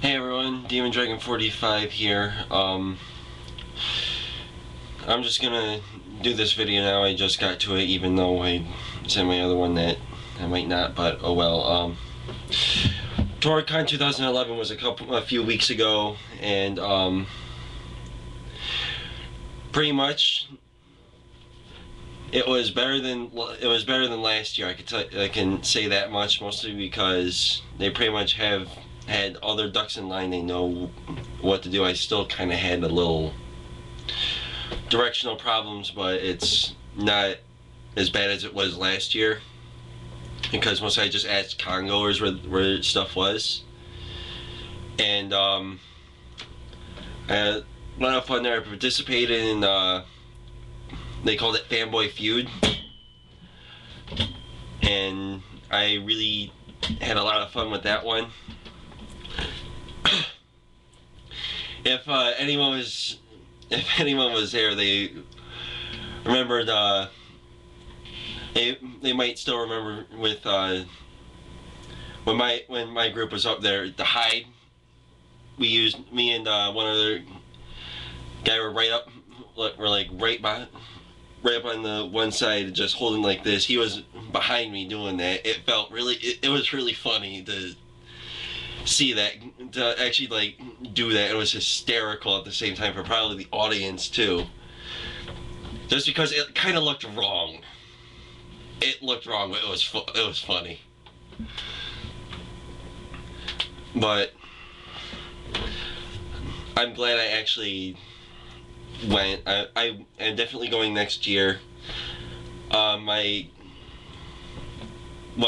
Hey everyone, demondragon45 here. I'm just gonna do this video now. I just got to it, even though I said my other one that I might not, but oh well. ToraCon 2011 was a few weeks ago, and pretty much it was better than last year. I can say that much, mostly because they pretty much have had all their ducks in line. They know what to do. I still kind of had a little directional problems, but it's not as bad as it was last year, because mostly I just asked congoers where stuff was, and I had a lot of fun there. I participated in they called it Fanboy Feud, and I really had a lot of fun with that one. If anyone was there, they remembered. They might still remember with when my group was up there. The hide, we used, me and one other guy were right up. We're like right up on the one side, just holding like this. He was behind me doing that. It felt really. It was really funny to see that, to actually like do that. It was hysterical at the same time for probably the audience too, just because it kind of looked wrong. It looked wrong, but it was funny. But I'm glad I actually went. I am definitely going next year. What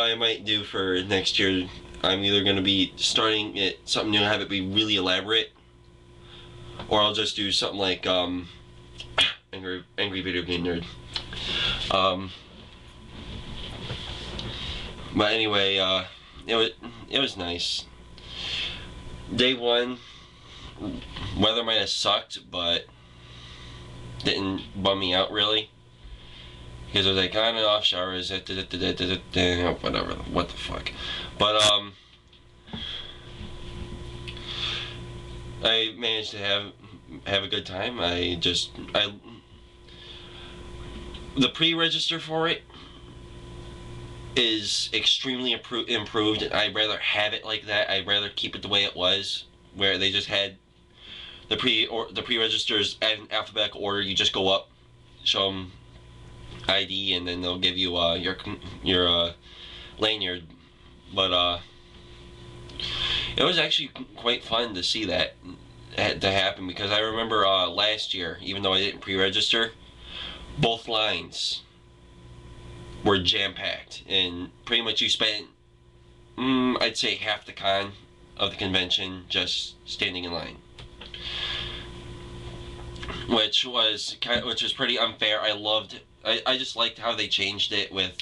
I might do for next year, I'm either going to be starting it something new, have it be really elaborate, or I'll just do something like angry video game nerd. But anyway, it was nice. Day one, weather might have sucked, but didn't bum me out really, because it was like on and off showers, whatever, what the fuck. But I managed to have a good time. The pre-register for it is extremely improved. I'd rather have it like that. I'd rather keep it the way it was, where they just had the pre-registers in alphabetical order. You just go up, show them ID, and then they'll give you your lanyard. But it was actually quite fun to see that to happen, because I remember last year, even though I didn't pre-register, both lines were jam-packed, and pretty much you spent I'd say half the con of the convention just standing in line, which was pretty unfair. I just liked how they changed it with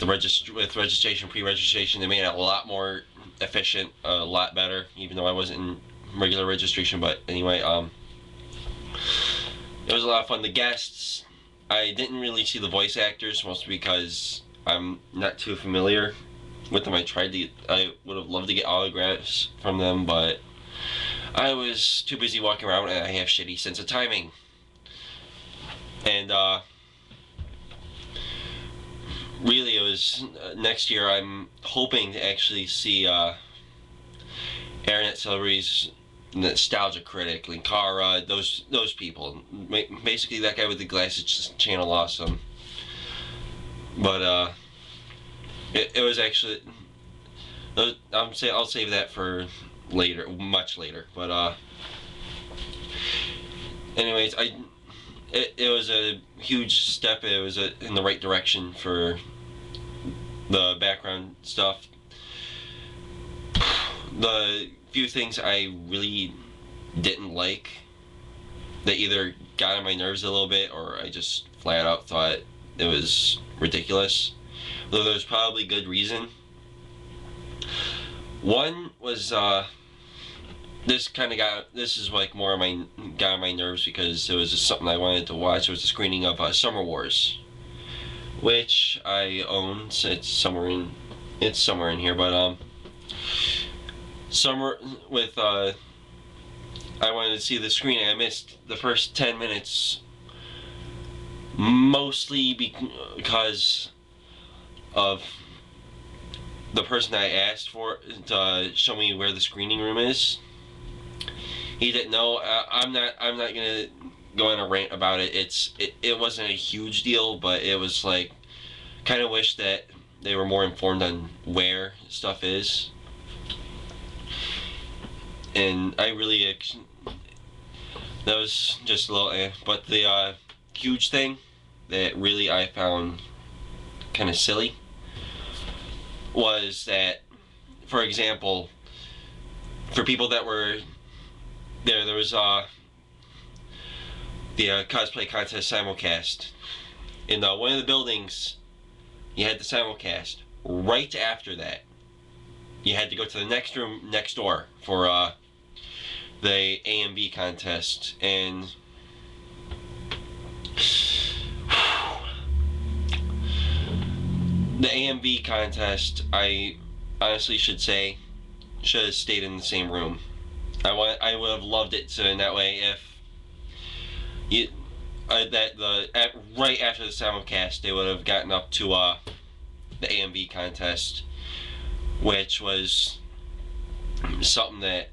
registration, pre-registration. They made it a lot more efficient, a lot better, even though I wasn't in regular registration. But anyway, it was a lot of fun. The guests, I didn't really see the voice actors, mostly because I'm not too familiar with them. I would have loved to get autographs from them, but I was too busy walking around, and I have shitty sense of timing. And really, it was next year. I'm hoping to actually see internet celebrities, Nostalgia Critic, Linkara, those people. Basically, that guy with the glasses, Channel Awesome. But it was actually. I'll save that for later, much later. But anyways, it was a huge step. It was in the right direction for the background stuff. The few things I really didn't like, that either got on my nerves a little bit, or I just flat out thought it was ridiculous, though there's probably good reason. One was this is like more of got on my nerves, because it was just something I wanted to watch. It was a screening of Summer Wars, which I own. So it's somewhere in here, but summer with I wanted to see the screening. I missed the first 10 minutes, mostly because of the person I asked for to show me where the screening room is. He didn't know. I'm not gonna go on a rant about it. It wasn't a huge deal, but it was like, kind of wish that they were more informed on where stuff is. And I really, that was just a little but the huge thing that really I found kind of silly was that, for example, for people that were there was the cosplay contest simulcast in one of the buildings. You had the simulcast. Right after that, you had to go to the next room next door for the A&B contest. And the A&B contest, I honestly should say, should have stayed in the same room. I would have loved it so in that way if you right after the simulcast they would have gotten up to the A&B contest, which was something that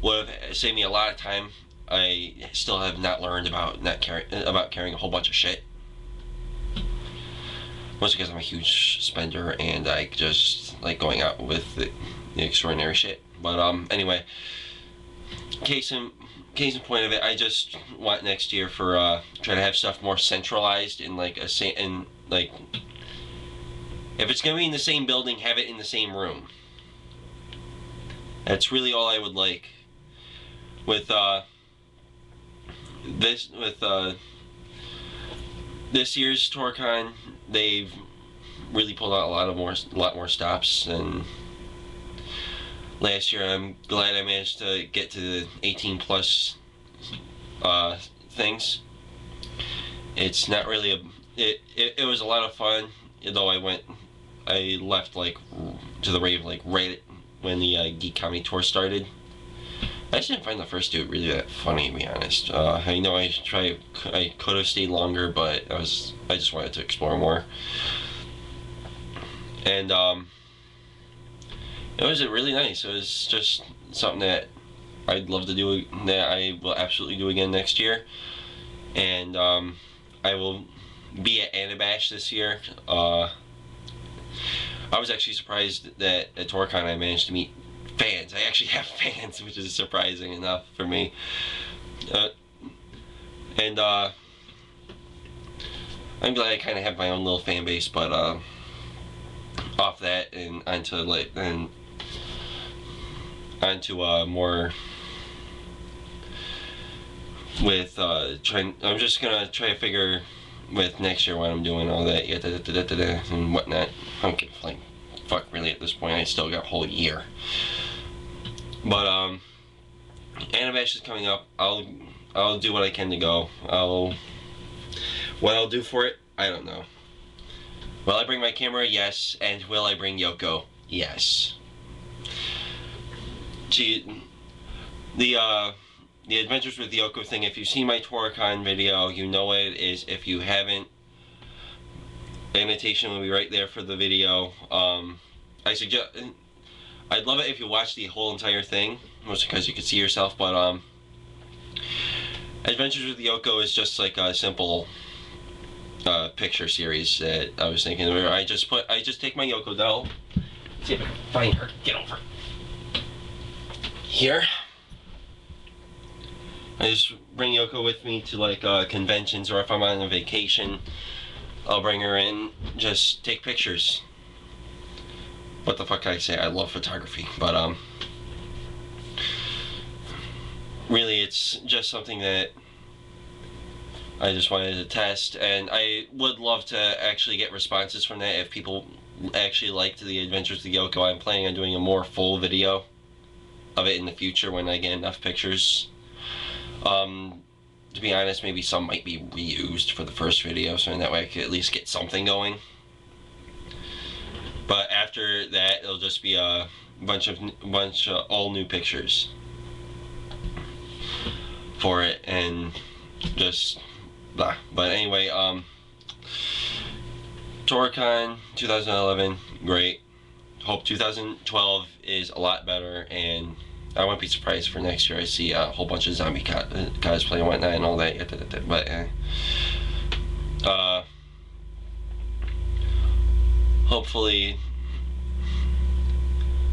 would have saved me a lot of time. I still have not learned about carrying a whole bunch of shit. Mostly because I'm a huge spender and I just like going out with the extraordinary shit. But anyway, case in point of it, I just want next year for try to have stuff more centralized in like if it's gonna be in the same building, have it in the same room. That's really all I would like. With this year's ToraCon, they've really pulled out a lot more stops than last year. I'm glad I managed to get to the 18 plus things. It's not really it was a lot of fun, though I left like to the rave like right when the Geek Comedy Tour started. I just didn't find the first two really that funny, to be honest. I know I could have stayed longer, but I just wanted to explore more. And it was really nice. It was just something that I'd love to do, that I will absolutely do again next year. And I will be at Anabash this year. I was actually surprised that at ToraCon I managed to meet fans. I actually have fans, which is surprising enough for me. And I'm glad I kind of have my own little fan base, but off that and onto more with I'm just gonna try to figure with next year what I'm doing, all that, and whatnot. I don't give like fuck really at this point. I still got a whole year. But Anabash is coming up. I'll do what I can to go. What I'll do for it, I don't know. Will I bring my camera? Yes. And will I bring Yoko? Yes. The Adventures with Yoko thing, if you've seen my ToraCon video, you know what it is. If you haven't, annotation will be right there for the video. I'd love it if you watch the whole entire thing, mostly because you can see yourself, but Adventures with Yoko is just like a simple picture series that I was thinking where I just take my Yoko doll. Let's see if I can find her. Get over here. I just bring Yoko with me to like conventions, or if I'm on a vacation, I'll bring her in, just take pictures. What the fuck can I say? I love photography, but really it's just something that I just wanted to test, and I would love to actually get responses from that if people actually liked the Adventures of Yoko. I'm planning on doing a more full video of it in the future when I get enough pictures. To be honest, maybe some might be reused for the first video, so in that way I could at least get something going. But after that, it'll just be bunch of all new pictures for it, and just blah. But anyway, ToraCon 2011, great. Hope 2012 is a lot better, and I won't be surprised for next year I see a whole bunch of zombie cosplay and whatnot and all that. But hopefully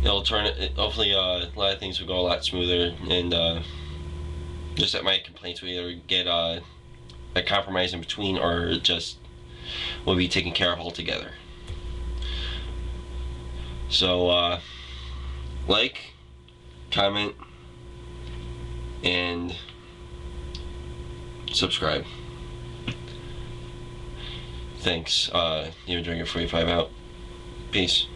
it'll hopefully a lot of things will go a lot smoother, and just that my complaints will either get a compromise in between, or just will be taken care of altogether. So like, comment, and subscribe. Thanks. Demondragon45 out. Peace.